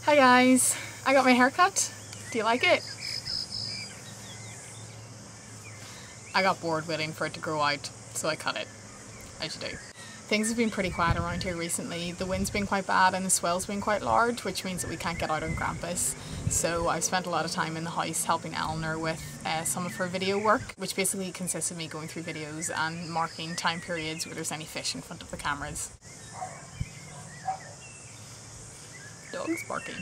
Hi guys, I got my hair cut. Do you like it? I got bored waiting for it to grow out, so I cut it, as you do. Things have been pretty quiet around here recently. The wind's been quite bad and the swell's been quite large, which means that we can't get out on Grampus. So I've spent a lot of time in the house helping Eleanor with some of her video work, which basically consists of me going through videos and marking time periods where there's any fish in front of the cameras. Dogs barking.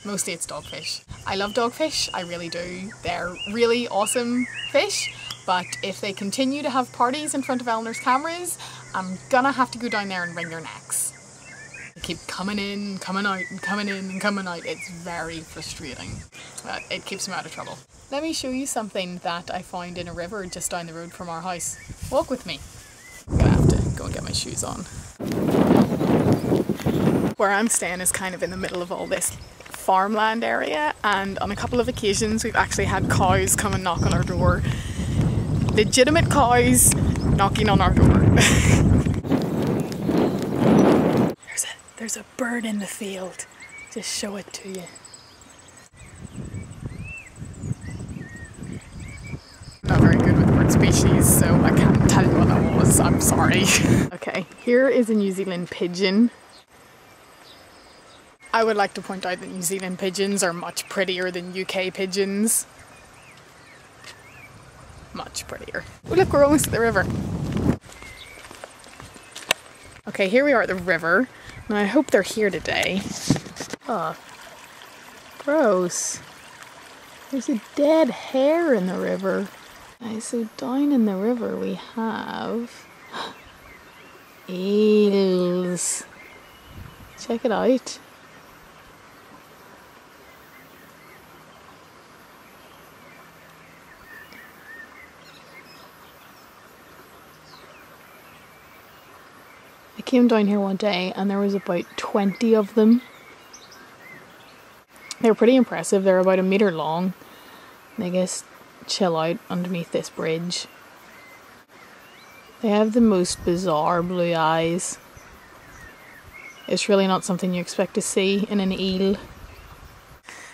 Mostly it's dogfish. I love dogfish, I really do. They're really awesome fish, but if they continue to have parties in front of Eleanor's cameras, I'm gonna have to go down there and wring their necks. They keep coming in, coming out, and coming in and coming out. It's very frustrating, but it keeps them out of trouble. Let me show you something that I found in a river just down the road from our house. Walk with me. I'm gonna have to go and get my shoes on. Where I'm staying is kind of in the middle of all this farmland area, and on a couple of occasions we've actually had cows come and knock on our door. Legitimate cows knocking on our door. There's a bird in the field. Just show it to you. I'm not very good with bird species, so I can't tell you what that was. I'm sorry. Okay, here is a New Zealand pigeon. I would like to point out that New Zealand pigeons are much prettier than UK pigeons. Much prettier. Oh look, we're almost at the river. Okay, here we are at the river. Now I hope they're here today. Oh, gross. There's a dead hare in the river. Okay, so down in the river we have eels. Check it out. I came down here one day and there was about 20 of them. They're pretty impressive. They're about 1 meter long. They just chill out underneath this bridge. They have the most bizarre blue eyes. It's really not something you expect to see in an eel.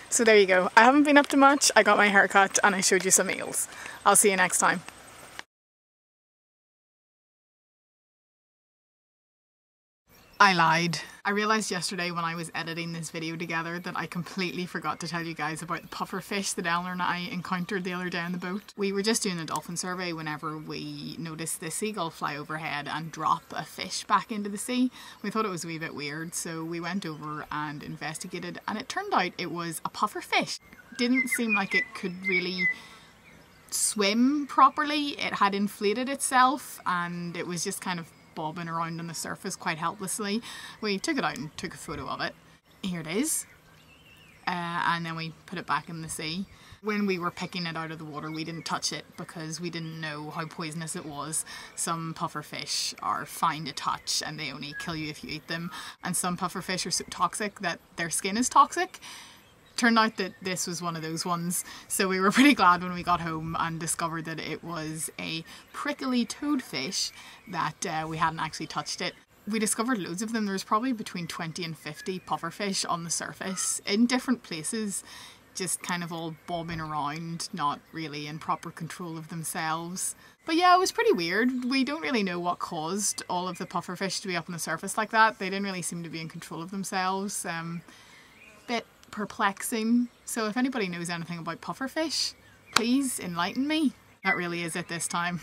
So there you go. I haven't been up to much. I got my hair cut and I showed you some eels. I'll see you next time. I lied. I realised yesterday when I was editing this video together that I completely forgot to tell you guys about the pufferfish that Eleanor and I encountered the other day on the boat. We were just doing a dolphin survey whenever we noticed the seagull fly overhead and drop a fish back into the sea. We thought it was a wee bit weird, so we went over and investigated, and it turned out it was a pufferfish. Didn't seem like it could really swim properly. It had inflated itself and it was just kind of bobbing around on the surface quite helplessly. We took it out and took a photo of it. Here it is. And then we put it back in the sea. When we were picking it out of the water, we didn't touch it because we didn't know how poisonous it was. Some pufferfish are fine to touch and they only kill you if you eat them. And some pufferfish are so toxic that their skin is toxic. Turned out that this was one of those ones, so we were pretty glad when we got home and discovered that it was a prickly toadfish, that we hadn't actually touched it. We discovered loads of them. There was probably between 20 and 50 pufferfish on the surface in different places, just kind of all bobbing around, not really in proper control of themselves. But yeah, it was pretty weird. We don't really know what caused all of the pufferfish to be up on the surface like that. They didn't really seem to be in control of themselves. Bit perplexing. So if anybody knows anything about pufferfish, please enlighten me. That really is it this time.